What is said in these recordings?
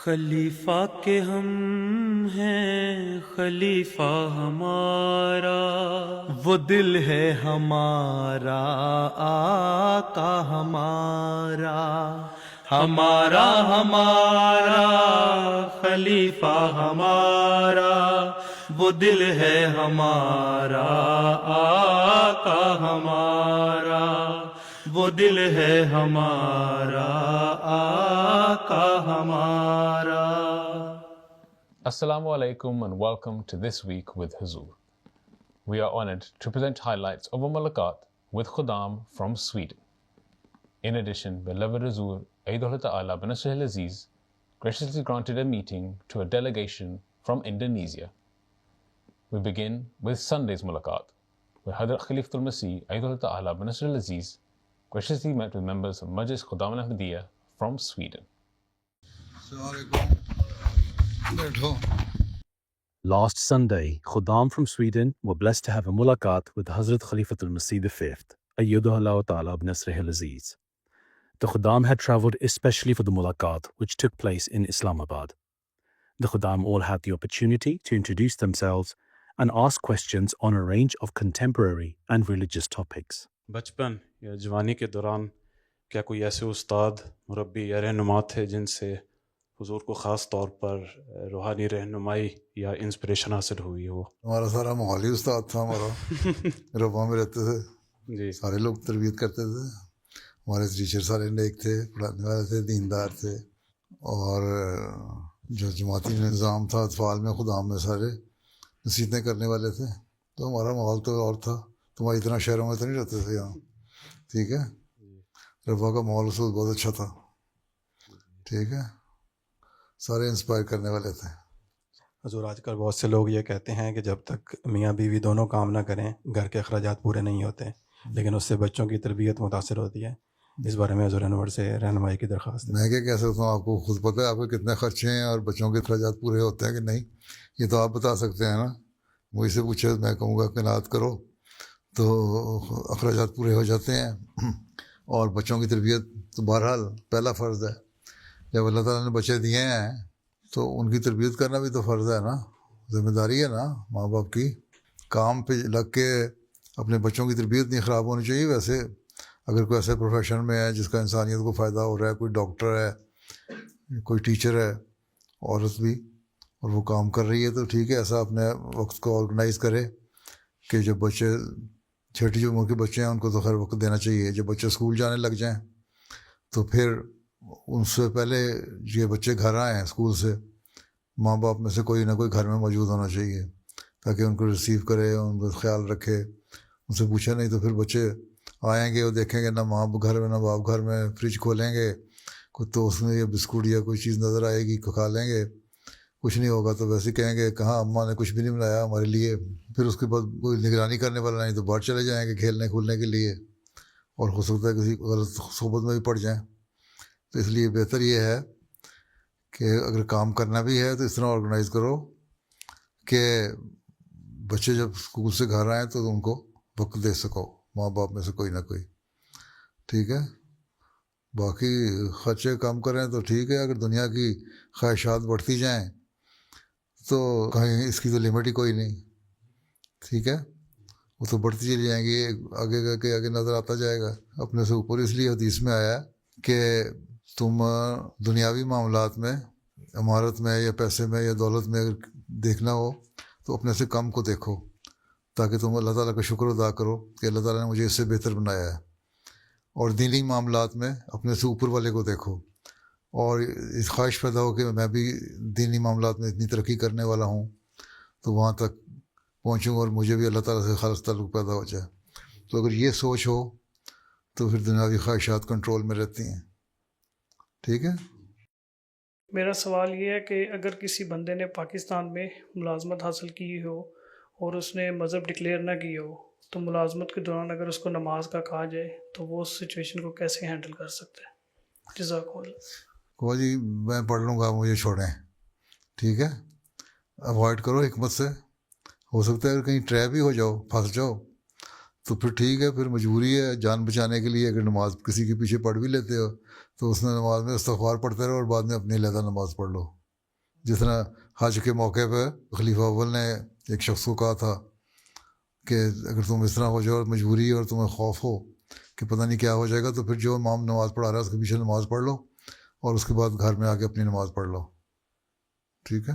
خلیفہ کے ہم ہیں خلیفہ ہمارا، وہ دل ہے ہمارا آقا ہمارا، ہمارا ہمارا خلیفہ ہمارا، وہ دل ہے ہمارا آقا ہمارا، وہ دل ہے ہمارا آقا ہمارا۔ Assalamu alaikum and welcome to This Week with Huzur. We are honored to present highlights of a mulaqat with Khudam from Sweden. In addition, beloved Huzur Aidullah Ta'ala bin Nasr al-Aziz graciously granted a meeting to a delegation from Indonesia. We begin with Sunday's mulaqat, where Hadrat Khalifatul Masih Aidullah Ta'ala bin Nasr al-Aziz graciously met with members of Majlis Khudam al-Ahmadiyya from Sweden. Last Sunday, Khudam from Sweden were blessed to have a mulaqat with Hazrat Khalifatul Masih V, Ayyadullah Ta'ala bin Nasr al-Aziz. The Khudam had travelled especially for the mulaqat, which took place in Islamabad. The Khudam all had the opportunity to introduce themselves and ask questions on a range of contemporary and religious topics. بچپن یا جوانی کے دوران کیا کوئی ایسے استاد، مربی یا رہنما تھے جن سے حضور کو خاص طور پر روحانی رہنمائی یا انسپریشن حاصل ہوئی ہو؟ ہمارا سارا ماحولی استاد تھا، ہمارا ربا میں رہتے تھے جی، سارے لوگ تربیت کرتے تھے، ہمارے ٹیچر سارے نیک تھے، پڑھانے والے تھے، دیندار تھے، اور جو جماعتی نظام تھا اطفال میں خدام میں سارے نصیحتیں کرنے والے تھے، تو ہمارا ماحول تو اور تھا، تمہاری اتنا شہروں میں تو نہیں رہتے تھے یہاں، ٹھیک ہے، ربا کا ماحول اس وقت بہت اچھا تھا، ٹھیک ہے، سارے انسپائر کرنے والے تھے۔ حضور آج کل بہت سے لوگ یہ کہتے ہیں کہ جب تک میاں بیوی دونوں کام نہ کریں گھر کے اخراجات پورے نہیں ہوتے، لیکن اس سے بچوں کی تربیت متاثر ہوتی ہے۔ اس بارے میں حضور انور سے رہنمائی کی درخواست ہے۔ میں کیا کہہ سکتا ہوں، آپ کو خود پتہ ہے آپ کے کتنے خرچے ہیں اور بچوں کے اخراجات پورے ہوتے ہیں کہ نہیں، یہ تو آپ بتا سکتے ہیں نا، مجھ سے پوچھے میں کہوں گا قناعت کرو تو اخراجات پورے ہو جاتے ہیں، اور بچوں کی تربیت تو بہرحال پہلا فرض ہے، جب اللہ تعالیٰ نے بچے دیے ہیں تو ان کی تربیت کرنا بھی تو فرض ہے نا، ذمہ داری ہے نا ماں باپ کی۔ کام پہ لگ کے اپنے بچوں کی تربیت نہیں خراب ہونی چاہیے۔ ویسے اگر کوئی ایسے پروفیشن میں ہے جس کا انسانیت کو فائدہ ہو رہا ہے، کوئی ڈاکٹر ہے، کوئی ٹیچر ہے، عورت بھی، اور وہ کام کر رہی ہے تو ٹھیک ہے، ایسا اپنے وقت کو آرگنائز کرے کہ جب بچے چھوٹی جو عمر کے بچے ہیں ان کو تو خیر وقت دینا چاہیے، جب بچے اسکول جانے لگ جائیں تو پھر ان سے پہلے یہ بچے گھر آئیں اسکول سے، ماں باپ میں سے کوئی نہ کوئی گھر میں موجود ہونا چاہیے تاکہ ان کو ریسیو کرے، ان کا خیال رکھے، ان سے پوچھے، نہیں تو پھر بچے آئیں گے اور دیکھیں گے نہ ماں گھر میں نہ باپ گھر میں، فریج کھولیں گے کوئی تو اس میں یہ بسکٹ یا کوئی چیز نظر آئے گی، کھا لیں گے، کچھ نہیں ہوگا تو ویسے کہیں گے کہاں اماں نے کچھ بھی نہیں بنایا ہمارے لیے، پھر اس کے بعد کوئی نگرانی کرنے والا نہیں تو باہر چلے جائیں گے کھیلنے کھولنے کے لیے، اور ہو سکتا ہے کسی غلط صحبت میں بھی پڑ جائیں۔ تو اس لیے بہتر یہ ہے کہ اگر کام کرنا بھی ہے تو اس طرح آرگنائز کرو کہ بچے جب اسکول سے گھر آئیں تو ان کو وقت دے سکو، ماں باپ میں سے کوئی نہ کوئی، ٹھیک ہے۔ باقی خرچے کم کریں تو ٹھیک ہے، اگر دنیا کی خواہشات بڑھتی جائیں تو کہیں اس کی تو لمٹ ہی کوئی نہیں، ٹھیک ہے، وہ تو بڑھتی چلی جائیں گی، آگے کر کے آگے نظر آتا جائے گا اپنے سے اوپر۔ اس لیے حدیث میں آیا کہ تم دنیاوی معاملات میں، عمارت میں یا پیسے میں یا دولت میں اگر دیکھنا ہو تو اپنے سے کم کو دیکھو تاکہ تم اللہ تعالیٰ کا شکر ادا کرو کہ اللہ تعالیٰ نے مجھے اس سے بہتر بنایا ہے، اور دینی معاملات میں اپنے سے اوپر والے کو دیکھو، اور اس خواہش پیدا ہو کہ میں بھی دینی معاملات میں اتنی ترقی کرنے والا ہوں تو وہاں تک پہنچوں اور مجھے بھی اللہ تعالیٰ سے خالص تعلق پیدا ہو جائے۔ تو اگر یہ سوچ ہو تو پھر دنیاوی خواہشات کنٹرول میں رہتی ہیں، ٹھیک ہے۔ میرا سوال یہ ہے کہ اگر کسی بندے نے پاکستان میں ملازمت حاصل کی ہو اور اس نے مذہب ڈکلیئر نہ کی ہو، تو ملازمت کے دوران اگر اس کو نماز کا کہا جائے تو وہ اس سچویشن کو کیسے ہینڈل کر سکتے ہیں؟ جزاک اللہ۔ کو جی میں پڑھ لوں گا، مجھے چھوڑیں، ٹھیک ہے، اوائڈ کرو حکمت سے۔ ہو سکتا ہے اگر کہیں ٹریپ ہی ہو جاؤ، پھنس جاؤ تو پھر ٹھیک ہے, پھر مجبوری ہے جان بچانے کے لیے. اگر نماز کسی کے پیچھے پڑھ بھی لیتے ہو تو اس میں نماز میں استغفار پڑھتے رہو اور بعد میں اپنی علیحدہ نماز پڑھ لو. جس طرح حج کے موقع پہ خلیفہ اول نے ایک شخص کو کہا تھا کہ اگر تم اس طرح ہو جاؤ اور مجبوری اور تمہیں خوف ہو کہ پتہ نہیں کیا ہو جائے گا, تو پھر جو امام نماز پڑھا رہا ہے اس کے پیچھے نماز پڑھ لو اور اس کے بعد گھر میں آ کے اپنی نماز پڑھ لو. ٹھیک ہے,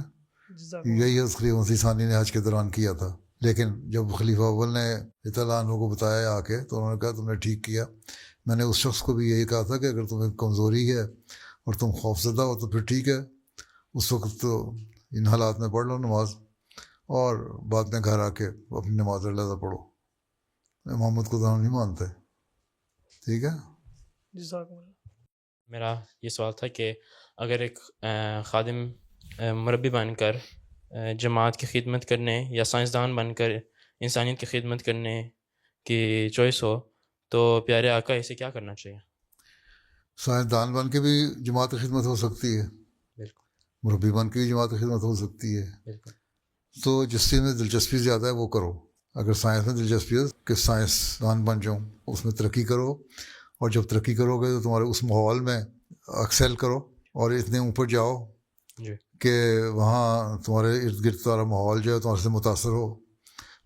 یہی حضرت خلیفہ مسیح ثانی نے حج کے دوران کیا تھا. لیکن جب خلیفہ اول نے اطلاع عنہ کو بتایا آ کے, تو انہوں نے کہا تم نے ٹھیک کیا. میں نے اس شخص کو بھی یہی کہا تھا کہ اگر تمہیں کمزوری ہے اور تم خوف زدہ ہو تو پھر ٹھیک ہے, اس وقت تو ان حالات میں پڑھ لو نماز اور بعد میں گھر آ کے اپنی نماز علیحدہ پڑھو. محمد کو تو ہم نہیں مانتے. ٹھیک ہے, جزاک اللہ. میرا یہ سوال تھا کہ اگر ایک خادم مربی بن کر جماعت کی خدمت کرنے یا سائنسدان بن کر انسانیت کی خدمت کرنے کی چوائس ہو تو پیارے آقا اسے کیا کرنا چاہیے؟ سائنسدان بن کے بھی جماعت کی خدمت ہو سکتی ہے, بالکل. مربی بن کے بھی جماعت کی خدمت ہو سکتی ہے. بالکل. تو جس چیز میں دلچسپی زیادہ ہے وہ کرو. اگر سائنس میں دلچسپی ہے کہ سائنسدان بن جاؤں, اس میں ترقی کرو, اور جب ترقی کرو گے تو تمہارے اس ماحول میں ایکسل کرو اور اتنے اوپر جاؤ جی. کہ وہاں تمہارے ارد گرد تمہارا ماحول جو ہے تمہارے سے متاثر ہو.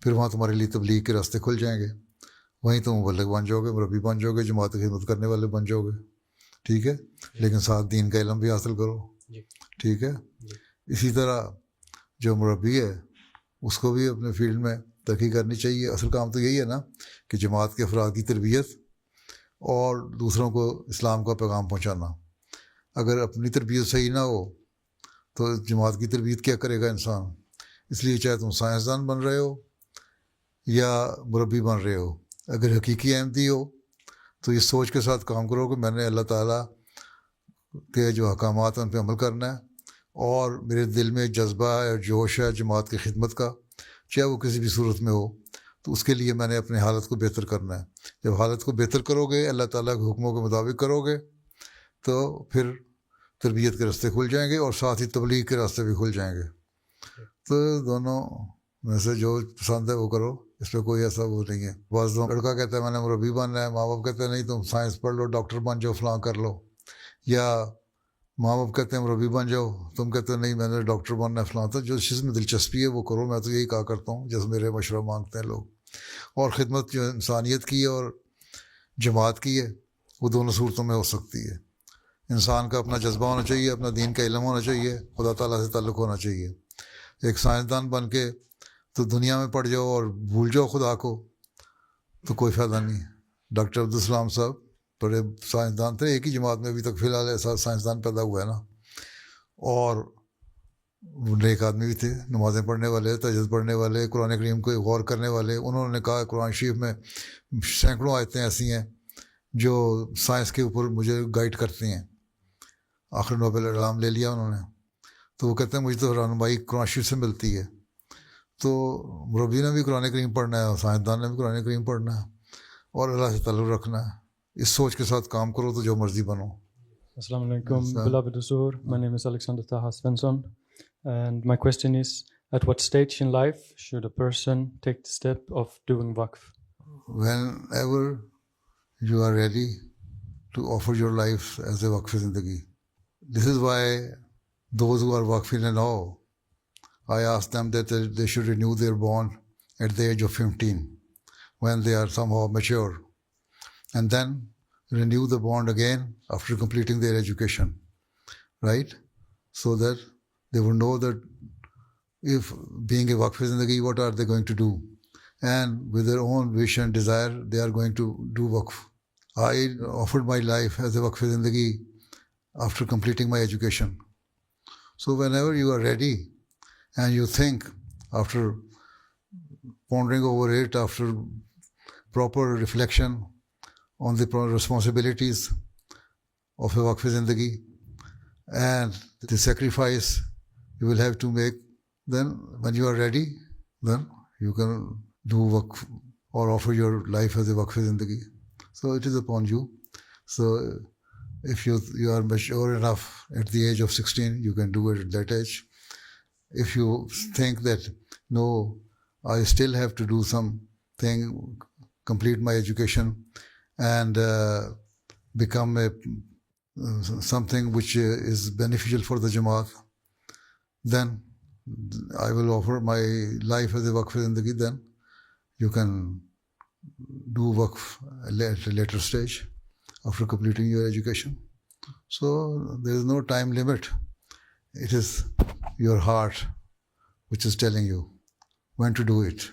پھر وہاں تمہارے لیے تبلیغ کے راستے کھل جائیں گے. وہیں تم مبلغ بن جاؤ گے, مربی بن جاؤ گے, جماعت کی خدمت کرنے والے بن جاؤ گے. ٹھیک ہے, لیکن ساتھ دین کا علم بھی حاصل کرو. جی. ٹھیک ہے. جی. اسی طرح جو مربی ہے اس کو بھی اپنے فیلڈ میں ترقی کرنی چاہیے. اصل کام تو یہی ہے نا کہ جماعت کے افراد کی تربیت اور دوسروں کو اسلام کا پیغام پہنچانا. اگر اپنی تربیت صحیح نہ ہو تو جماعت کی تربیت کیا کرے گا انسان. اس لیے چاہے تم سائنسدان بن رہے ہو یا مربی بن رہے ہو, اگر حقیقی احمدی ہو تو اس سوچ کے ساتھ کام کرو کہ میں نے اللہ تعالیٰ کے جو احکامات ہیں ان پہ عمل کرنا ہے, اور میرے دل میں جذبہ ہے اور جوش ہے جماعت کی خدمت کا, چاہے وہ کسی بھی صورت میں ہو, تو اس کے لیے میں نے اپنے حالت کو بہتر کرنا ہے. جب حالت کو بہتر کرو گے, اللہ تعالیٰ کے حکموں کے مطابق کرو گے, تو پھر تربیت کے راستے کھل جائیں گے اور ساتھ ہی تبلیغ کے راستے بھی کھل جائیں گے. تو دونوں میں سے جو پسند ہے وہ کرو, اس پہ کوئی ایسا وہ نہیں ہے. بعض لڑکا کہتا ہے میں نے مربی بننا ہے, ماں باپ کہتے ہیں نہیں تم سائنس پڑھ لو, ڈاکٹر بن جاؤ, فلاں کر لو. یا ماں باپ کہتے ہیں مربی بن جاؤ, تم کہتے ہو نہیں میں نے ڈاکٹر بننا ہے, فلاں. تو جو چیز میں دلچسپی ہے وہ کرو. میں تو یہی کہا کرتا ہوں جیسے میرے مشورہ مانگتے ہیں لوگ. اور خدمت جو انسانیت کی ہے اور جماعت کی ہے وہ دونوں صورتوں میں ہو سکتی ہے. انسان کا اپنا جذبہ ہونا چاہیے, اپنا دین کا علم ہونا چاہیے, خدا تعالیٰ سے تعلق ہونا چاہیے. ایک سائنسدان بن کے تو دنیا میں پڑ جاؤ اور بھول جاؤ خدا کو تو کوئی فائدہ نہیں. ڈاکٹر عبدالسلام صاحب بڑے سائنسدان تھے, ایک ہی جماعت میں ابھی تک فی الحال ایسا سائنسدان پیدا ہوا ہے نا, اور وہ نیک آدمی بھی تھے, نمازیں پڑھنے والے, تہجد پڑھنے والے, قرآن کریم کو غور کرنے والے. انہوں نے کہا قرآن شریف میں سینکڑوں آیتیں ایسی ہیں جو سائنس کے اوپر مجھے گائیڈ کرتی ہیں. آخر نوبل انعام لے لیا انہوں نے. تو وہ کہتے ہیں مجھے تو رہنمائی قرآن شریف سے ملتی ہے. تو مربی نے بھی قرآن کریم پڑھنا ہے اور سائنسدان نے بھی قرآن کریم پڑھنا ہے اور اللہ سے تعلق رکھنا ہے. اس سوچ کے ساتھ کام کرو تو جو مرضی بنو. Assalamu alaikum, beloved Huzur. My name is Alexander Taha Svensson, and my question is, at what stage in life should a person take the step of doing waqf? Whenever you are ready to offer your life as a waqf zindagi. This is why those who are waqfin now, I ask them that they should renew their bond at the age of 15 when they are somehow mature, and then renew the bond again after completing their education, right? So that they will know that if being a waqf zindagi, what are they going to do? And with their own wish and desire, they are going to do waqf. I offered my life as a waqf zindagi after completing my education. So whenever you are ready and you think, after pondering over it, after proper reflection on the responsibilities of a waqf zindagi and the sacrifice you will have to make, then when you are ready, then you can do waqf or offer your life as a waqf zindagi. So it is upon you. So if you are mature enough at the age of 16, you can do it at that age. If you think that, no, I still have to do something complete my education and become something which is beneficial for the Jamaat, then I will offer my life as a waqf zindagi. Then you can do waqf at a later stage after completing your education. So there is no time limit. It is your heart which is telling you when to do it,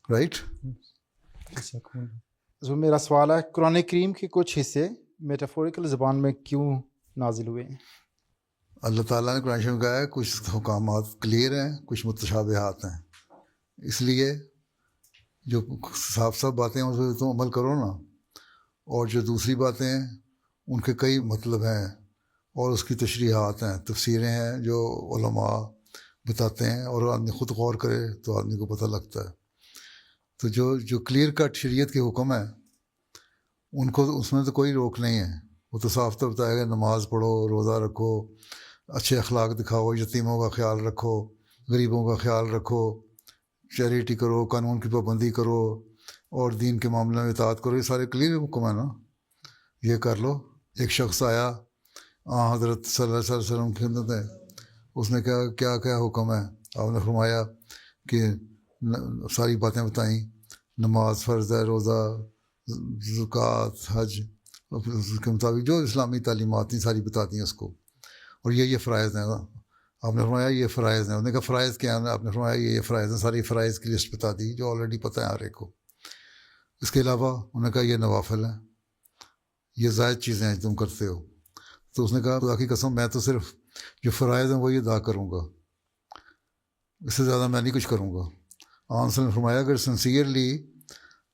right? جو میرا سوال ہے قرآن کریم کے کچھ حصے metaphorical زبان میں کیوں نازل ہوئے ہیں؟ اللہ تعالیٰ نے قرآن شریف میں کہا ہے کچھ حکامات کلیئر ہیں، کچھ متشابہات ہیں، اس لیے جو صاف صاف باتیں ہیں اس پہ تم عمل کرو نا، اور جو دوسری باتیں ہیں ان کے کئی مطلب ہیں اور اس کی تشریحات ہیں، تفسیریں ہیں جو علماء بتاتے ہیں، اور آدمی خود غور کرے تو آدمی کو پتہ لگتا ہے. تو جو کلیئر کٹ شریعت کے حکم ہیں ان کو اس میں تو کوئی روک نہیں ہے. وہ تو صاف طور بتایا گیا نماز پڑھو، روزہ رکھو، اچھے اخلاق دکھاؤ، یتیموں کا خیال رکھو، غریبوں کا خیال رکھو، چیریٹی کرو، قانون کی پابندی کرو، اور دین کے معاملے میں اطاعت کرو. یہ سارے کلیئر حکم ہیں نا، یہ کر لو. ایک شخص آیا حضرت صلی اللہ علیہ وسلم کی خدمت میں، اس نے کیا کیا حکم ہے؟ آپ نے فرمایا کہ ساری باتیں بتائیں، نماز فرض ہے، روزہ، زکوٰۃ، حج، اس کے مطابق جو اسلامی تعلیمات ہیں ساری بتا دیں اس کو، اور یہ فرائض ہیں. آپ نے فرمایا یہ فرائض ہیں. انہوں نے کہا فرائض کیا ہیں؟ آپ نے فرمایا یہ فرائض ہیں. ساری فرائض کی لسٹ بتا دی جو آلریڈی پتہ ہے ہر ایک کو. اس کے علاوہ انہوں نے کہا یہ نوافل ہیں، یہ زائد چیزیں ہیں تم کرتے ہو. تو اس نے کہا خدا کی قسم میں تو صرف جو فرائض ہیں وہی ادا کروں گا، اس سے زیادہ میں نہیں کچھ کروں گا. آن صلی اللہ نے فرمایا اگر سنسیئرلی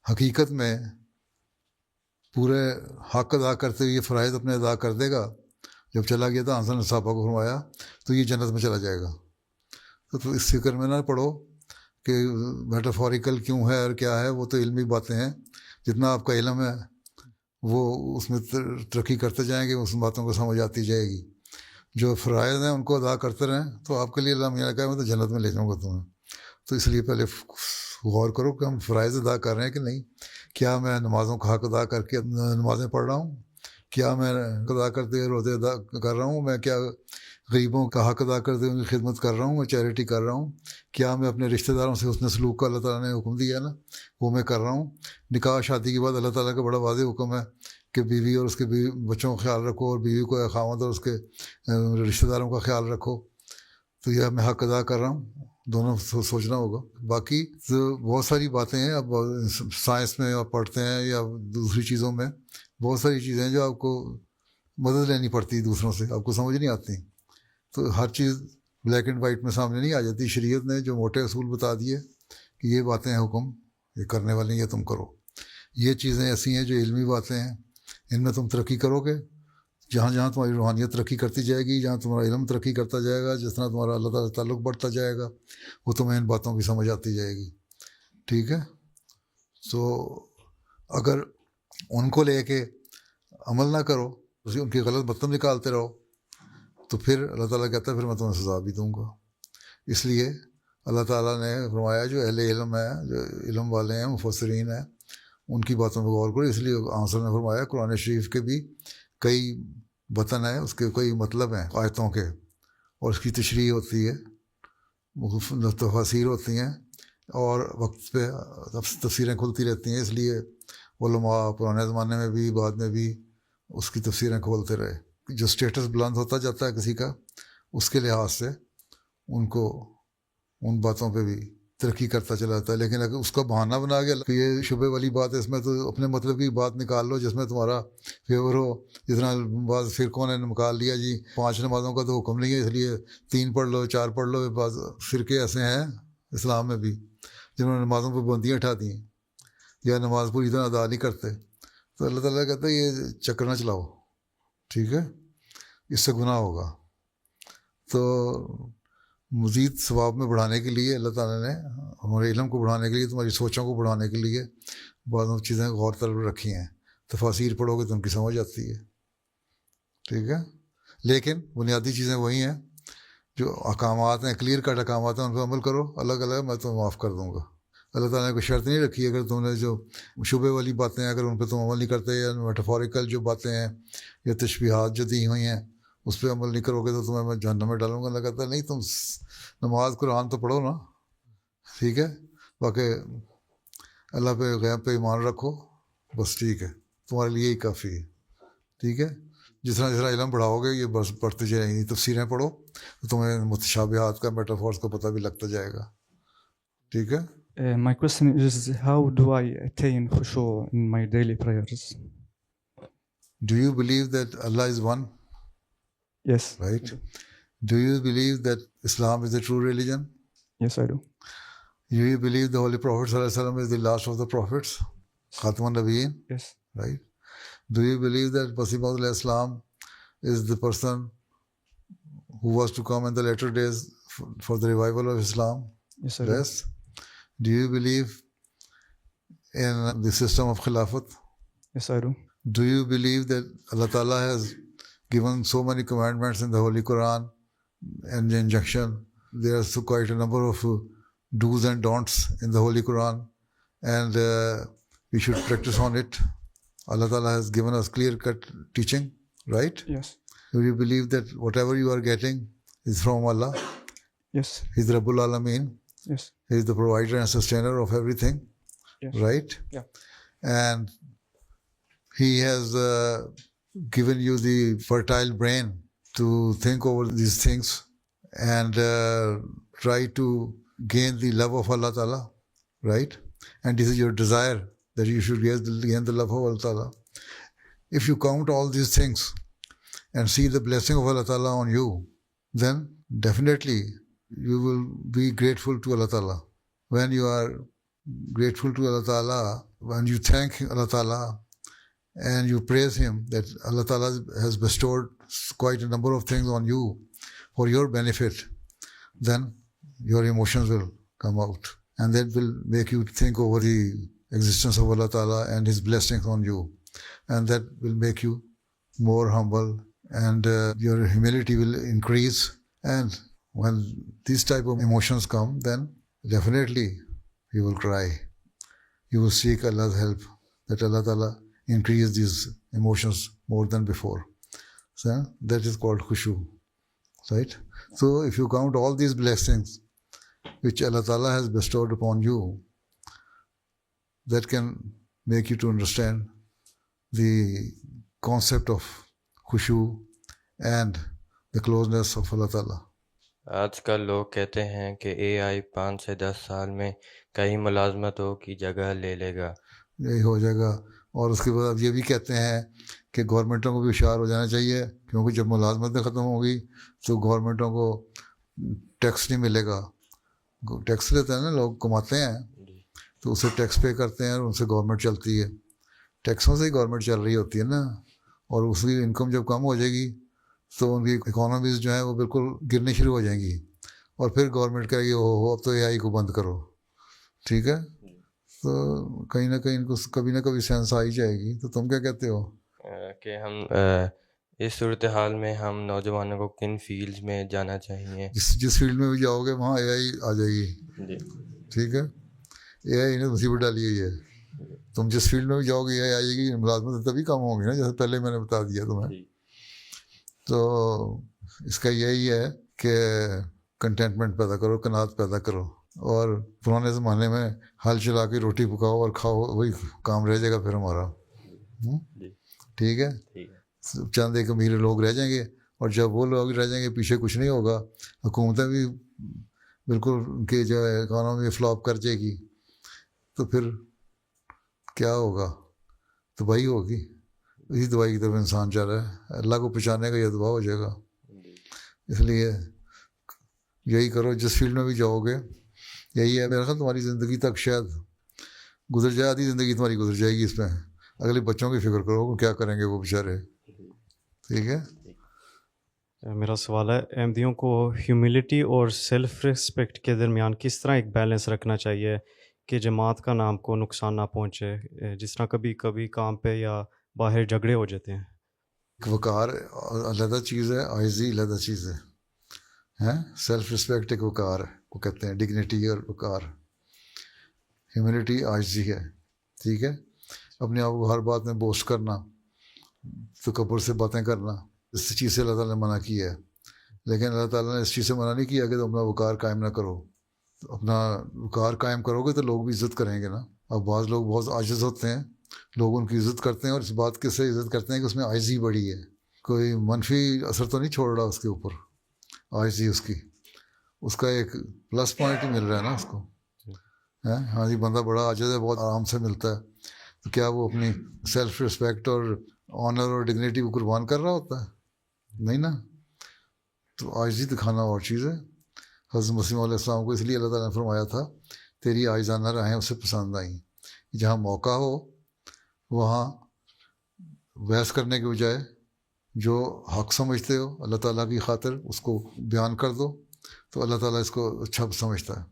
حقیقت میں پورے حق ادا کرتے ہوئے یہ فرائض اپنے ادا کر دے گا، جب چلا گیا تھا آن صلی اللہ نے صحابہ کو فرمایا تو یہ جنت میں چلا جائے گا. تو اس فکر میں نہ پڑھو کہ میٹافوریکل کیوں ہے اور کیا ہے، وہ تو علمی باتیں ہیں. جتنا آپ کا علم ہے وہ اس میں ترقی کرتے جائیں گے، اس باتوں کو سمجھ آتی جائے گی. جو فرائض ہیں ان کو ادا کرتے رہیں تو آپ کے لیے اللہ میاں نے کہا میں تو جنت میں لے جاؤں گا تمہیں. تو اس لیے پہلے غور کرو کہ ہم فرائض ادا کر رہے ہیں کہ نہیں. کیا میں نمازوں کا حق ادا کر کے نمازیں پڑھ رہا ہوں؟ کیا میں ادا کرتے ہوئے روزے ادا کر رہا ہوں؟ میں کیا غریبوں کا حق ادا کرتے ہوئے ان کی خدمت کر رہا ہوں؟ میں چیریٹی کر رہا ہوں؟ کیا میں اپنے رشتہ داروں سے حسن سلوک کا اللہ تعالیٰ نے حکم دیا ہے نا وہ میں کر رہا ہوں؟ نکاح شادی کے بعد اللہ تعالیٰ کا بڑا واضح حکم ہے کہ بیوی اور اس کے بچوں کا خیال رکھو، اور بیوی کو خاوند اور اس کے رشتہ داروں کا خیال رکھو. تو یہ میں حق ادا کر رہا ہوں، دونوں سوچنا ہوگا. باقی بہت ساری باتیں ہیں، اب سائنس میں آپ پڑھتے ہیں یا دوسری چیزوں میں بہت ساری چیزیں ہیں جو آپ کو مدد لینی پڑتی دوسروں سے، آپ کو سمجھ نہیں آتی. تو ہر چیز بلیک اینڈ وائٹ میں سامنے نہیں آ جاتی. شریعت نے جو موٹے اصول بتا دیے کہ یہ باتیں ہیں حکم، یہ کرنے والے یہ تم کرو. یہ چیزیں ایسی ہیں جو علمی باتیں ہیں، ان میں تم ترقی کرو گے. جہاں جہاں تمہاری روحانیت ترقی کرتی جائے گی، جہاں تمہارا علم ترقی کرتا جائے گا، جس طرح تمہارا اللہ تعالیٰ تعلق بڑھتا جائے گا، وہ تمہیں ان باتوں کی سمجھ آتی جائے گی. ٹھیک ہے؟ تو اگر ان کو لے کے عمل نہ کرو، ان کی غلط مطلب نکالتے رہو، تو پھر اللہ تعالیٰ کہتا ہے پھر میں تمہیں سزا بھی دوں گا. اس لیے اللہ تعالیٰ نے فرمایا جو اہل علم ہے، جو علم والے ہیں، مفسرین ہیں، ان کی باتوں پہ غور کرو. اس لیے آنسر نے فرمایا قرآن شریف کے بھی کئی بطن ہیں، اس کے کئی مطلب ہیں آیتوں کے، اور اس کی تشریح ہوتی ہے، تفاسیر ہوتی ہیں، اور وقت پہ تفسیریں کھلتی رہتی ہیں. اس لیے علماء پرانے زمانے میں بھی بعد میں بھی اس کی تفسیریں کھولتے رہے. جو سٹیٹس بلند ہوتا جاتا ہے کسی کا، اس کے لحاظ سے ان کو ان باتوں پہ بھی ترقی کرتا چلا جاتا ہے. لیکن اگر اس کا بہانہ بنا کے کہ یہ شبے والی بات ہے، اس میں تو اپنے مطلب کی بات نکال لو جس میں تمہارا فیور ہو. جتنا بعض فرقوں نے نکال لیا جی 5 نمازوں کا تو حکم نہیں ہے اس لیے 3 پڑھ لو 4 پڑھ لو. بعض فرقے ایسے ہیں اسلام میں بھی جنہوں نے نمازوں پہ بندیاں اٹھا دی ہیں یا نماز پوری طرح ادا نہیں کرتے. تو اللہ تعالیٰ کہتا ہے یہ چکر نہ چلاؤ، ٹھیک ہے؟ اس سے گناہ ہوگا. تو مزید ثواب میں بڑھانے کے لیے اللہ تعالیٰ نے ہمارے علم کو بڑھانے کے لیے، تمہاری سوچوں کو بڑھانے کے لیے بعض چیزیں غور طلب رکھی ہیں. تفاسیر پڑھو گے تو ان کی سمجھ آتی ہے، ٹھیک ہے؟ لیکن بنیادی چیزیں وہی ہیں. جو احکامات ہیں، کلیئر کٹ احکامات ہیں، ان پہ عمل کرو. الگ الگ میں تو معاف کر دوں گا. اللہ تعالیٰ نے کوئی شرط نہیں رکھی. اگر تم نے جو شبے والی باتیں اگر ان پہ تم عمل نہیں کرتے, یا میٹافوریکل جو باتیں ہیں یا تشبیہات جو دی ہوئی ہیں اس پہ عمل نہیں کرو گے تو تمہیں میں جہنم میں ڈالوں گا. اللہ کہتا ہے نہیں, تم نماز قرآن تو پڑھو نا, ٹھیک ہے, باقی اللہ پہ غیب پہ ایمان رکھو, بس ٹھیک ہے, تمہارے لیے ہی کافی ہے. ٹھیک ہے, جس طرح علم بڑھاؤ گے یہ بس پڑھتے جائیں گے, تفسیریں پڑھو تو تمہیں متشابہات کا میٹافورس کا پتہ بھی لگتا جائے گا. ٹھیک ہے. My question is, how do I attain khushu in my daily prayers? Do you believe that Allah is one? Yes. Right. Do you believe that Islam is the true religion? Yes, I do. Do you believe the Holy Prophet Sallallahu Alaihi Wasallam is the last of the prophets, Khatamun Nabiyyin? Yes. Right. Do you believe that Masih Maud alayhi salam is the person who was to come in the later days for the revival of Islam? Yes, I do. Yes. Do you believe in the system of Khilafat? Yes, I do. Do you believe that Allah Ta'ala has given so many commandments in the Holy Quran and the injunction? There are so quite a number of do's and don'ts in the Holy Quran, and we should practice on it. Allah Ta'ala has given us clear-cut teaching, right? Yes. Do you believe that whatever you are getting is from Allah? Yes. He's Rabbul Alameen. Yes. He is the provider and sustainer of everything, Yes. right? Yeah. And He has given you the fertile brain to think over these things and try to gain the love of Allah Ta'ala, right? And this is your desire, that you should gain the love of Allah Ta'ala. If you count all these things and see the blessing of Allah Ta'ala on you, then definitely you will be grateful to Allah Ta'ala. When you are grateful to Allah Ta'ala, when you thank Allah Ta'ala and you praise Him that Allah Ta'ala has bestowed quite a number of things on you for your benefit, then your emotions will come out, and that will make you think over the existence of Allah Ta'ala and His blessings on you, and that will make you more humble, and your humility will increase. And when these type of emotions come, then definitely you will cry. You will seek Allah's help, that Allah Ta'ala increase these emotions more than before. So that is called khushu, right? So if you count all these blessings which Allah Ta'ala has bestowed upon you, that can make you to understand the concept of khushu and the closeness of Allah Ta'ala. آج کل لوگ کہتے ہیں کہ اے آئی 5 سے 10 سال میں کئی ملازمتوں کی جگہ لے لے گا. یہی ہو جائے گا. اور اس کے بعد اب یہ بھی کہتے ہیں کہ گورنمنٹوں کو بھی ہوشیار ہو جانا چاہیے, کیونکہ جب ملازمتیں ختم ہوں گی تو گورنمنٹوں کو ٹیکس نہیں ملے گا. ٹیکس لیتے ہیں نا لوگ, کماتے ہیں تو اسے ٹیکس پے کرتے ہیں اور ان سے گورنمنٹ چلتی ہے. ٹیکسوں سے ہی گورنمنٹ چل رہی ہوتی ہے نا, اور اس کی انکم جب کم ہو جائے گی تو ان کی اکانومیز جو ہیں وہ بالکل گرنے شروع ہو جائیں گی, اور پھر گورنمنٹ کہے گی او اب تو اے آئی کو بند کرو. ٹھیک ہے, تو کہیں نہ کہیں ان کو کبھی نہ کبھی سینس آ ہی جائے گی. تو تم کیا کہتے ہو کہ ہم اس صورتحال میں ہم نوجوانوں کو کن فیلڈز میں جانا چاہیے؟ جس فیلڈ میں بھی جاؤ گے وہاں اے آئی آ جائے گی. جی ٹھیک ہے, اے آئی نے مصیبت ڈالی ہوئی ہے. تم جس فیلڈ میں بھی جاؤ گے اے آئی آ جائے گی, ملازمت تبھی کم ہوں گی نا, جیسے پہلے میں نے بتا دیا تمہیں. تو اس کا یہی ہے کہ کنٹینٹمنٹ پیدا کرو, قناعت پیدا کرو, اور پرانے زمانے میں ہل چلا کے روٹی پکاؤ اور کھاؤ, وہی کام رہ جائے گا پھر ہمارا. ٹھیک ہے, چند ایک امیر لوگ رہ جائیں گے, اور جب وہ لوگ رہ جائیں گے پیچھے کچھ نہیں ہوگا. حکومتیں بھی بالکل ان کی جو ہے اکانومی فلاپ کر جائے گی, تو پھر کیا ہوگا؟ تباہی ہوگی. اسی دوائی کی طرف انسان جا رہا ہے. اللہ کو پہچانے کا یہ دعا ہو جائے گا. اس لیے یہی کرو, جس فیلڈ میں بھی جاؤ گے یہی ہے. میرا خیال تمہاری زندگی تک شاید گزر جائے, آدھی زندگی تمہاری گزر جائے گی اس میں. اگلے بچوں کی فکر کرو کیا کریں گے وہ بیچارے. ٹھیک ہے. میرا سوال ہے, احمدیوں کو ہیوملٹی اور سیلف ریسپیکٹ کے درمیان کس طرح ایک بیلنس رکھنا چاہیے کہ جماعت کا نام کو نقصان نہ پہنچے, جس طرح کبھی کبھی کام پہ یا باہر جھگڑے ہو جاتے ہیں؟ وقار علیحدہ چیز ہے, عاجزی علیحدہ چیز ہے. سیلف رسپیکٹ ایک وقار ہے, وہ کہتے ہیں ڈگنیٹی اور وقار. ہیوملٹی عاجزی ہے. ٹھیک ہے, اپنے آپ کو ہر بات میں بوسٹ کرنا, تکبر سے باتیں کرنا, اس چیز سے اللہ تعالیٰ نے منع کیا ہے. لیکن اللہ تعالیٰ نے اس چیز سے منع نہیں کیا کہ تم اپنا وقار قائم نہ کرو. اپنا وقار قائم کرو گے تو لوگ بھی عزت کریں گے نا. اب بعض لوگ بہت عاجز ہوتے ہیں, لوگ ان کی عزت کرتے ہیں اور اس بات کے سے عزت کرتے ہیں کہ اس میں عاجزی بڑی ہے. کوئی منفی اثر تو نہیں چھوڑ رہا اس کے اوپر, عاجزی اس کا ایک پلس پوائنٹ ہی مل رہا ہے نا اس کو. ہاں جی, بندہ بڑا عاجز ہے, بہت آرام سے ملتا ہے, تو کیا وہ اپنی سیلف رسپیکٹ اور آنر اور ڈگنیٹی کو قربان کر رہا ہوتا ہے؟ نہیں نا. تو عاجزی دکھانا اور چیز ہے. حضرت مسیح علیہ السلام کو اس لیے اللہ تعالیٰ نے فرمایا تھا تیری عاجزانہ راہیں اسے پسند آئیں. جہاں موقع ہو وہاں بحث کرنے کے بجائے جو حق سمجھتے ہو اللہ تعالیٰ کی خاطر اس کو بیان کر دو, تو اللہ تعالیٰ اس کو اچھا سمجھتا ہے.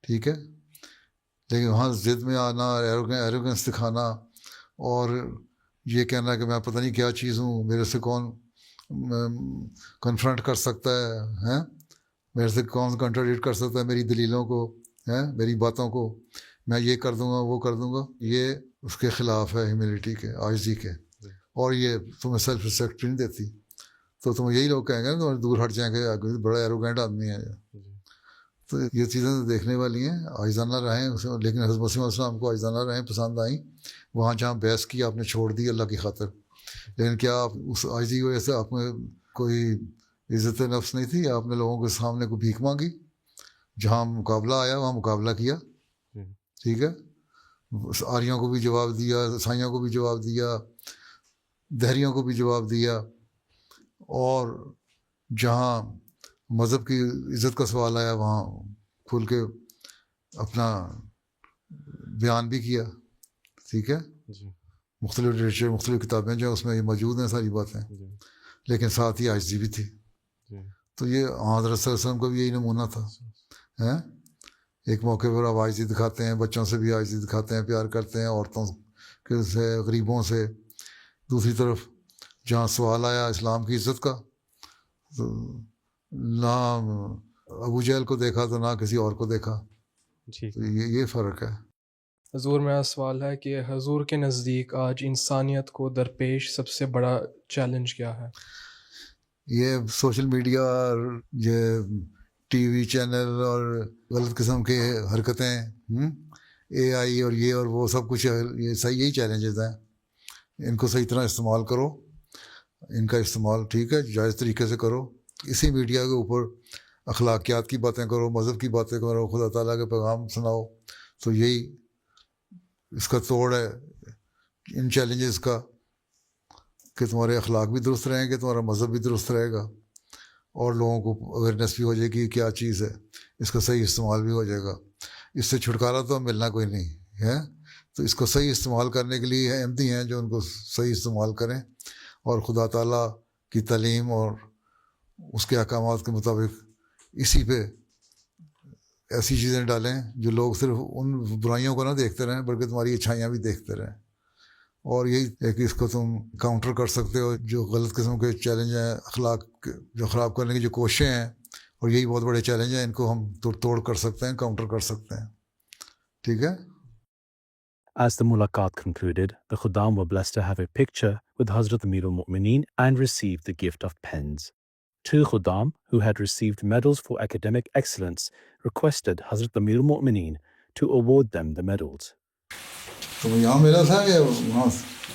ٹھیک ہے, لیکن وہاں ضد میں آنا, ایروگنس دکھانا اور یہ کہنا کہ میں پتہ نہیں کیا چیز ہوں, میرے سے کون کنفرنٹ کر سکتا ہے, میرے سے کون کنٹراڈکٹ کر سکتا ہے میری دلیلوں کو, میری باتوں کو, میں یہ کر دوں گا وہ کر دوں گا, یہ اس کے خلاف ہے ہیوملٹی کے, عاجزی کے. اور یہ تمہیں سیلف رسپیکٹ نہیں دیتی. تو تم یہی لوگ کہیں گے نا, تمہیں دور ہٹ جائیں گے, بڑا ایروگینٹ آدمی ہے. تو یہ چیزیں دیکھنے والی ہیں. عاجزانہ رہیں, لیکن حضرت مسیح علیہ السلام کو عاجزانہ رہیں پسند آئیں. وہاں جہاں بحث کی آپ نے چھوڑ دی اللہ کی خاطر. لیکن کیا آپ اس عاجزی کی وجہ سے آپ میں کوئی عزت نفس نہیں تھی؟ آپ نے لوگوں کے سامنے کو بھیک مانگی؟ جہاں مقابلہ آیا وہاں مقابلہ کیا. ٹھیک ہے, آریوں کو بھی جواب دیا, عیسائیوں کو بھی جواب دیا, دہریوں کو بھی جواب دیا, اور جہاں مذہب کی عزت کا سوال آیا وہاں کھل کے اپنا بیان بھی کیا. ٹھیک ہے, مختلف لٹریچر, مختلف کتابیں جو ہیں اس میں یہ موجود ہیں ساری باتیں, لیکن ساتھ ہی عاجزی بھی تھی. تو یہ حضرت صلی اللہ علیہ وسلم کا بھی یہی نمونہ تھا. ایک موقع پر آپ عاجزی دکھاتے ہیں, بچوں سے بھی عاجزی دکھاتے ہیں, پیار کرتے ہیں, عورتوں کے سے, غریبوں سے. دوسری طرف جہاں سوال آیا اسلام کی عزت کا, تو نہ ابو جہل کو دیکھا تو نہ کسی اور کو دیکھا. تو یہ فرق ہے. حضور, میرا سوال ہے کہ حضور کے نزدیک آج انسانیت کو درپیش سب سے بڑا چیلنج کیا ہے؟ یہ سوشل میڈیا اور یہ ٹی وی چینل اور غلط قسم کے حرکتیں, اے آئی اور یہ اور وہ سب کچھ, یہ صحیح یہی چیلنجز ہیں. ان کو صحیح طرح استعمال کرو, ان کا استعمال ٹھیک ہے جائز طریقے سے کرو. اسی میڈیا کے اوپر اخلاقیات کی باتیں کرو, مذہب کی باتیں کرو, خدا تعالیٰ کے پیغام سناؤ. تو یہی اس کا توڑ ہے ان چیلنجز کا, کہ تمہارے اخلاق بھی درست رہیں گے, تمہارا مذہب بھی درست رہے گا, اور لوگوں کو اویئرنیس بھی ہو جائے گی کیا چیز ہے, اس کا صحیح استعمال بھی ہو جائے گا. اس سے چھٹکارا تو ملنا کوئی نہیں ہے. تو اس کو صحیح استعمال کرنے کے لیے احمدی ہیں جو ان کو صحیح استعمال کریں, اور خدا تعالیٰ کی تعلیم اور اس کے احکامات کے مطابق اسی پہ ایسی چیزیں ڈالیں جو لوگ صرف ان برائیوں کو نہ دیکھتے رہیں بلکہ تمہاری اچھائیاں بھی دیکھتے رہیں. اور یہی ہے کہ اس کو تم کاؤنٹر کر سکتے ہو. جو غلط قسم کے چیلنج ہیں, اخلاق جو خراب کرنے کی جو کوششیں ہیں, اور یہی بہت بڑے چیلنج ہیں, ان کو ہم توڑ کر سکتے ہیں, کاؤنٹر کر سکتے ہیں. ٹھیک ہے. As the mulaqat concluded, the Khuddam were blessed to have a picture with Hazrat Amir al-Mu'mineen and received the gift of pens. Two Khuddam, who had received medals for academic excellence, requested Hazrat Amir al-Mu'mineen to award them the medals. تم یہاں ملا تھا یا وہاں؟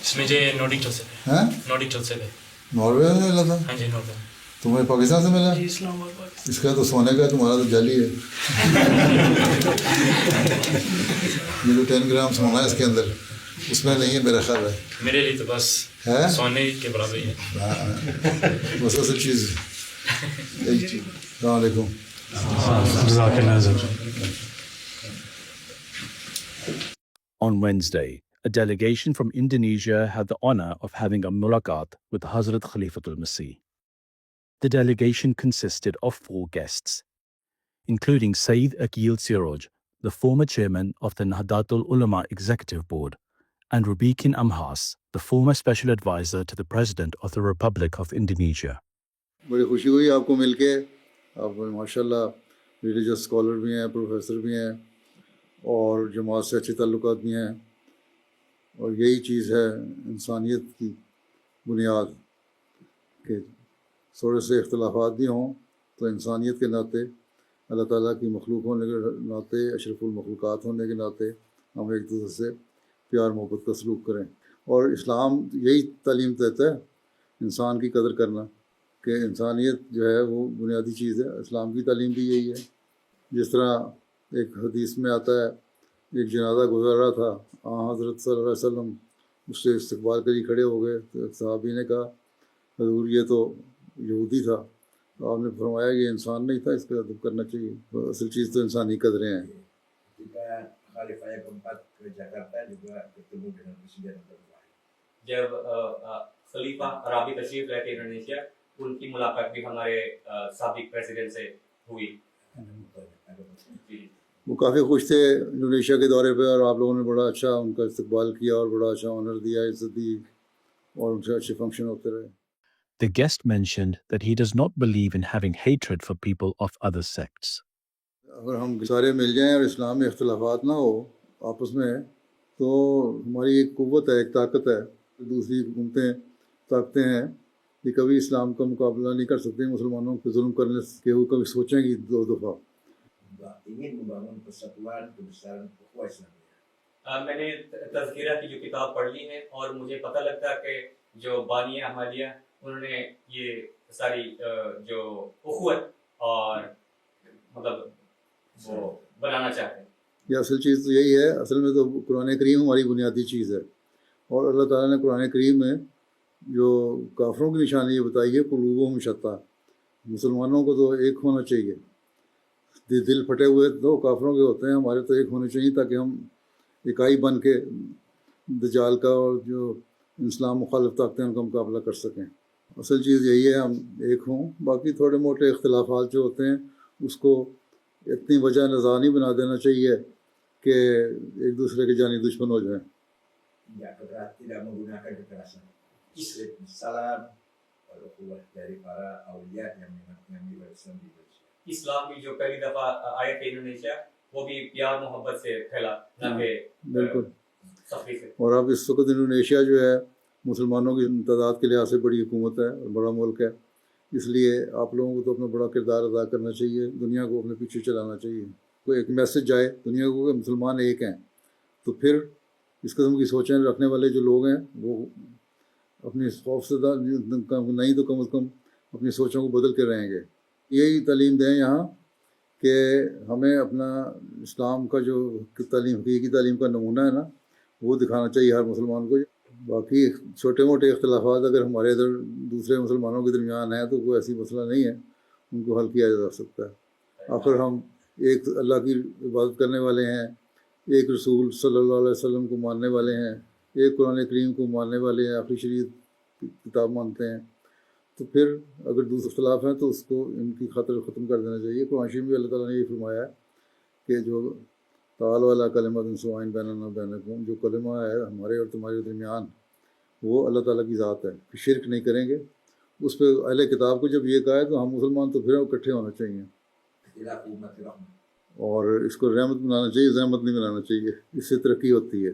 اس میں جو نوڈکٹل سے تھے. نوڈکٹل سے تھے. ناروے سے ملا تھا؟ ہاں جی, ناروے. تمہیں پاکستان سے ملا؟ جی, اسلام آباد. اس کا تو سونے کا, تمہارا تو جعلی ہے. یہ تو 10 گرام سونا ہے اس کے اندر, اس میں نہیں ہے میرا خیال ہے. میرے لیے تو بس سونے کے برابر ہی ہے. بس اصل چیز. السلام علیکم. On Wednesday, a delegation from Indonesia had the honor of having a mulaqat with Hazrat Khalifatul Masih. The delegation consisted of 4 guests, including Sayyid Aqil Siraj, the former chairman of the Nahdlatul Ulama Executive Board, and Rubikin Amhas, the former special advisor to the President of the Republic of Indonesia. بڑی خوشی ہوئی آپ کو مل کے. آپ ماشاء اللہ religious scholar بھی ہیں, پروفیسر بھی ہیں, اور جماعت سے اچھے تعلقات بھی ہیں، اور یہی چیز ہے انسانیت کی بنیاد، کہ تھوڑے سے اختلافات بھی ہوں تو انسانیت کے ناطے، اللہ تعالیٰ کی مخلوق ہونے کے ناطے، اشرف المخلوقات ہونے کے ناطے ہم ایک دوسرے سے پیار محبت کا سلوک کریں۔ اور اسلام یہی تعلیم دیتا ہے انسان کی قدر کرنا، کہ انسانیت جو ہے وہ بنیادی چیز ہے۔ اسلام کی تعلیم بھی یہی ہے۔ جس طرح ایک حدیث میں آتا ہے، ایک جنازہ گزر رہا تھا، حضرت صلی اللہ علیہ وسلم اس سے استقبال کے لیے کھڑے ہو گئے، تو ایک صحابی نے کہا حضور یہ تو یہودی تھا، تو آپ نے فرمایا یہ انسان نہیں تھا، اس کا ادب کرنا چاہیے۔ تو اصل چیز تو انسانی قدریں ہیں۔ جب خلیفہ عرابی تشریف لے کے انڈونیشیا، ان کی ملاقات بھی ہمارے سابق پریزیڈنٹ سے ہوئی۔ وہ کافی خوش تھے انڈونیشیا کے دورے پہ، اور آپ لوگوں نے بڑا اچھا ان کا استقبال کیا اور بڑا اچھا آنر دیا، عزت دی، اور ان سے اچھے فنکشن ہوتے رہے۔ The guest mentioned that he does not believe in having hatred for people of other sects. اگر ہم سارے مل جائیں اور اسلام میں اختلافات نہ ہو آپس میں، تو ہماری ایک قوت ہے، ایک طاقت ہے۔ دوسری حکومتیں، طاقتیں ہیں، یہ کبھی اسلام کا مقابلہ نہیں کر سکتے مسلمانوں کے ظلم کرنے کے، وہ کبھی سوچیں گی دو دفعہ۔ میں نے تذکرہ کی جو کتاب پڑھ لی ہے، اور مجھے پتہ لگتا ہے کہ جو بانی احمدیہ انہوں نے یہ ساری جو اخوت اور مطلب وہ بنانا چاہتے ہیں۔ یہ اصل چیز تو یہی ہے۔ اصل میں تو قرآن کریم ہماری بنیادی چیز ہے، اور اللہ تعالیٰ نے قرآن کریم میں جو کافروں کی نشانی یہ بتائی ہے، قلوبہم شتیٰ، مسلمانوں کو تو ایک ہونا چاہیے۔ دل پھٹے ہوئے تو کافروں کے ہوتے ہیں، ہمارے تو ایک ہونے چاہیے، تاکہ ہم اکائی بن کے دجال کا اور جو اسلام مخالف طاقتیں ان کا مقابلہ کر سکیں۔ اصل چیز یہی ہے، ہم ایک ہوں۔ باقی تھوڑے موٹے اختلافات جو ہوتے ہیں اس کو اتنی وجہ نزاع نہیں بنا دینا چاہیے کہ ایک دوسرے کے جانی دشمن ہو جائیں۔ اسلام کی جو پہلی دفعہ آئے تھے انڈونیشیا، وہ بھی پیار محبت سے پھیلا، نہ کہ بالکل۔ سختی سے۔ اور اب اس وقت انڈونیشیا جو ہے مسلمانوں کی تعداد کے لحاظ سے بڑی حکومت ہے اور بڑا ملک ہے، اس لیے آپ لوگوں کو تو اپنا بڑا کردار ادا کرنا چاہیے، دنیا کو اپنے پیچھے چلانا چاہیے۔ کوئی ایک میسج جائے دنیا کو کہ مسلمان ایک ہیں، تو پھر اس قسم کی سوچیں رکھنے والے جو لوگ ہیں وہ اپنی خوف سے نہیں تو کم از کم اپنی سوچوں کو بدل کے رہیں گے۔ یہی تعلیم دیں یہاں کہ ہمیں اپنا اسلام کا جو تعلیم، حقیقی تعلیم کا نمونہ ہے نا، وہ دکھانا چاہیے ہر مسلمان کو۔ باقی چھوٹے موٹے اختلافات اگر ہمارے ادھر دوسرے مسلمانوں کے درمیان ہیں تو کوئی ایسی مسئلہ نہیں ہے، ان کو حل کیا جا سکتا ہے۔ آخر ہم ایک اللہ کی عبادت کرنے والے ہیں، ایک رسول صلی اللہ علیہ وسلم کو ماننے والے ہیں، ایک قرآن کریم کو ماننے والے ہیں، آخری شریعت کی کتاب مانتے ہیں، تو پھر اگر دوسرے اختلاف ہیں تو اس کو ان کی خاطر ختم کر دینا چاہیے۔ قرآن شریف میں اللہ تعالیٰ نے یہ فرمایا ہے کہ جو تعالیٰ علی کلمۃ سواء بیننا و بینکم، جو کلمہ ہے ہمارے اور تمہارے درمیان، وہ اللہ تعالیٰ کی ذات ہے، کہ شرک نہیں کریں گے۔ اس پہ اہل کتاب کو جب یہ کہا ہے تو ہم مسلمان تو پھر اکٹھے ہونا چاہیے، اور اس کو رحمت بنانا چاہیے، زحمت نہیں بنانا چاہیے، اس سے ترقی ہوتی ہے۔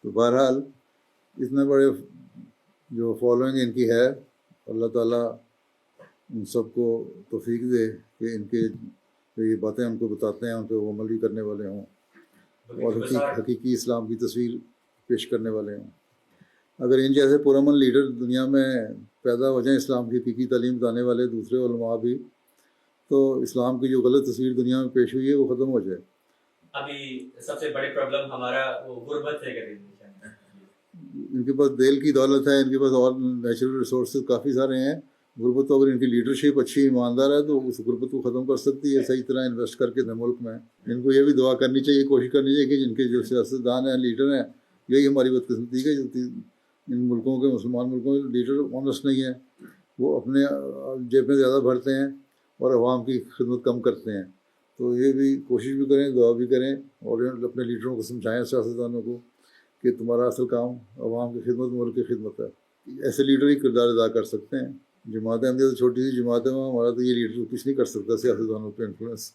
تو بہرحال اتنے بڑے جو فالوئنگ ان کی ہے، اللہ تعالیٰ ان سب کو توفیق دے کہ ان کے جو یہ باتیں ہم کو بتاتے ہیں ان پہ وہ عمل بھی کرنے والے ہوں، اور حقیقی اسلام کی تصویر پیش کرنے والے ہوں۔ اگر ان جیسے پرامن لیڈر دنیا میں پیدا ہو جائیں، اسلام کی حقیقی تعلیم بتانے والے دوسرے علماء بھی، تو اسلام کی جو غلط تصویر دنیا میں پیش ہوئی ہے وہ ختم ہو جائے۔ ابھی سب سے بڑی پرابلم ہمارا وہ غربت ہے، ان کے پاس دل کی دولت ہے، ان کے پاس اور نیچرل ریسورسز کافی سارے ہیں۔ غربت تو اگر ان کی لیڈرشپ اچھی ایماندار ہے تو اس غربت کو ختم کر سکتی ہے صحیح طرح انویسٹ کر کے ملک میں۔ ان کو یہ بھی دعا کرنی چاہیے، کوشش کرنی چاہیے کہ جن کے جو سیاستدان ہیں، لیڈر ہیں، یہی ہماری بدقسمتی ہے، جو ان ملکوں کے مسلمان ملکوں کے لیڈر آنیسٹ نہیں ہیں، وہ اپنے جیب میں زیادہ بھرتے ہیں اور عوام کی خدمت کم کرتے ہیں۔ تو یہ بھی کوشش بھی کریں، دعا بھی کریں، اور اپنے لیڈروں کو سمجھائیں، سیاستدانوں کو، کہ تمہارا اصل کام عوام کی خدمت، ملک کی خدمت ہے۔ ایسے لیڈر ہی کردار ادا کر سکتے ہیں۔ جماعت احمدیہ تو چھوٹی سی جماعت ہے، ہمارا تو یہ لیڈر کچھ نہیں کر سکتا، سیاستدانوں پہ انفلوئنس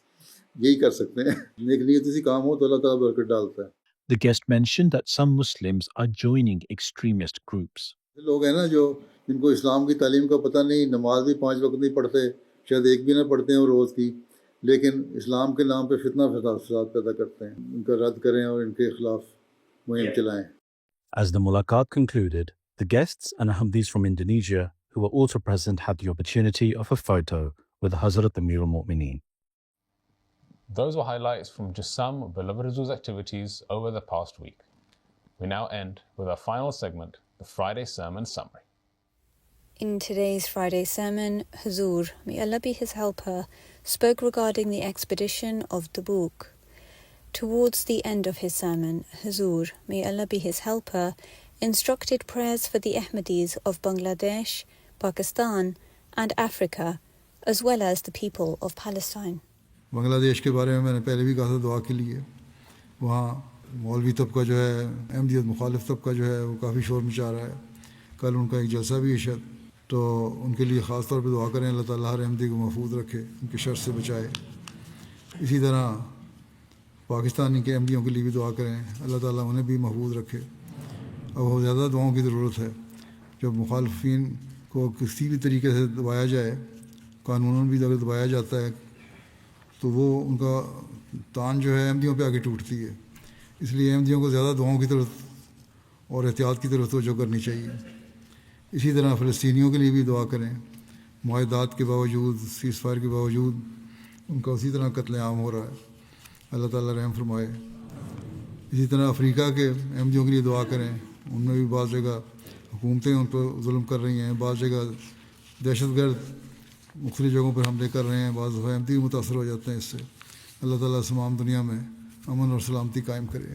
یہی کر سکتے ہیں. نیک نیتی سے کام ہو تو اللہ تعالیٰ برکت ڈالتا ہے. The guest mentioned that some Muslims are joining extremist groups. لوگ ہیں نا جو جن کو اسلام کی تعلیم کا پتہ نہیں، نماز بھی 5 وقت نہیں پڑھتے، شاید ایک بھی نہ پڑھتے ہیں وہ روز کی، لیکن اسلام کے نام پہ فتنہ فساد پیدا کرتے ہیں. ان کا رد کریں اور ان کے خلاف مہم چلائیں. As the mulaqat concluded, the guests and Ahmadis from Indonesia who were also present had the opportunity of a photo with Hazrat Amir al-Mu'mineen. Those were highlights from just some of Beloved Huzoor's activities over the past week. We now end with our final segment, the Friday Sermon Summary. In today's Friday sermon, Huzoor, may Allah be his helper, spoke regarding the expedition of Tabuk. Towards the end of his sermon, Huzoor, may Allah be his helper, instructed prayers for the Ahmadis of Bangladesh, Pakistan and Africa, as well as the people of Palestine. بنگلہ دیش کے بارے میں میں نے پہلے بھی کہا تھا دعا کے لیے. وہاں مولوی طبقہ جو ہے، احمدیت مخالف طبقہ جو ہے، وہ کافی شور مچا رہا ہے. کل ان کا ایک جلسہ بھی ہے شاید، تو ان کے لیے خاص طور پہ دعا کریں، اللہ تعالیٰ ہر احمدی کو محفوظ رکھے، ان کے شر سے بچائے. اسی طرح پاکستانی کے احمدیوں کے لیے بھی دعا کریں، اللہ تعالیٰ انہیں بھی محفوظ رکھے. اب بہت زیادہ دعاؤں کی ضرورت ہے. جب مخالفین کو کسی بھی طریقے سے دبایا جائے، قانوناً بھی اگر دبایا جاتا ہے، تو وہ ان کا تان جو ہے احمدیوں پہ آگے ٹوٹتی ہے. اس لیے احمدیوں کو زیادہ دعاؤں کی طرف اور احتیاط کی طرف توجہ کرنی چاہیے. اسی طرح فلسطینیوں کے لیے بھی دعا کریں. معاہدات کے باوجود، سیز فائر کے باوجود ان کا اسی طرح قتل عام ہو رہا ہے. اللہ تعالیٰ رحم فرمائے. اسی طرح افریقہ کے احمدیوں کے لیے دعا کریں. ان میں بھی بعض جگہ حکومتیں ان پر ظلم کر رہی ہیں، بعض جگہ دہشت گرد مختلف جگہوں پر حملے کر رہے ہیں، بعض دفعہ احمدی متاثر ہو جاتے ہیں اس سے. اللہ تعالیٰ تمام دنیا میں امن اور سلامتی قائم کرے.